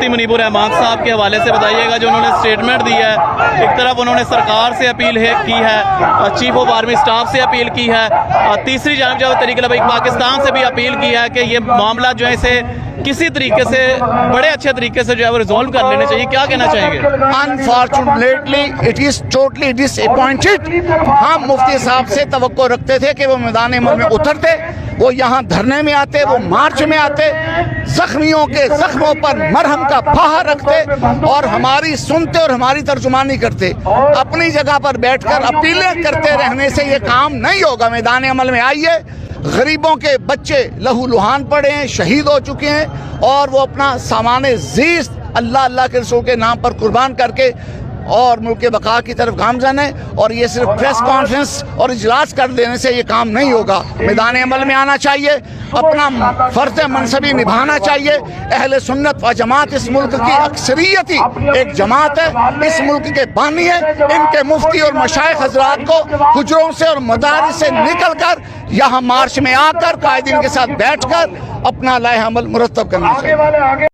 मुफ्ती मुनीबुर रहमान साहब के हवाले से बताइएगा, जो उन्होंने स्टेटमेंट दी है। एक तरफ उन्होंने सरकार से अपील की है, चीफ ऑफ आर्मी स्टाफ से अपील की है, तीसरी जानब जो तहरीक लबैक पाकिस्तान से भी अपील की है कि ये मामला जो है इसे किसी तरीके से बड़े अच्छे तरीके से जो है वो रिजॉल्व कर लेने चाहिए। क्या कहना चाहेंगे? Unfortunately it is totally disappointed. हम मुफ्ती साहब से तवक्को रखते थे कि वो मैदान अमल में उतरते, वो यहाँ धरने में आते, वो मार्च में आते, जख्मियों के जख्मों पर मरहम का फाहा रखते और हमारी सुनते और हमारी तर्जुमानी करते। अपनी जगह पर बैठकर अपीलें करते रहने से ये काम नहीं होगा। मैदान अमल में आइए, गरीबों के बच्चे लहू लुहान पड़े हैं, शहीद हो चुके हैं और वो अपना सामाने ज़ीस्त अल्लाह अल्लाह के रसूल के नाम पर कुर्बान करके और मुल्क के बका की तरफ गामजन है। और ये सिर्फ प्रेस कॉन्फ्रेंस और इजलास कर देने से ये काम नहीं होगा। मैदान अमल में आना चाहिए, अपना फ़र्ज़ मनसबी निभाना चाहिए। अहले सुन्नत व जमात इस मुल्क की अक्सरियती एक जमात है, इस मुल्क के बानी है। इनके मुफ्ती और मशाइख हज़रात को हुजरों से और मदारिस से निकल कर यहाँ मार्च में आकर कायदीन के साथ बैठ कर अपना लाए अमल मुरतब करना चाहिए।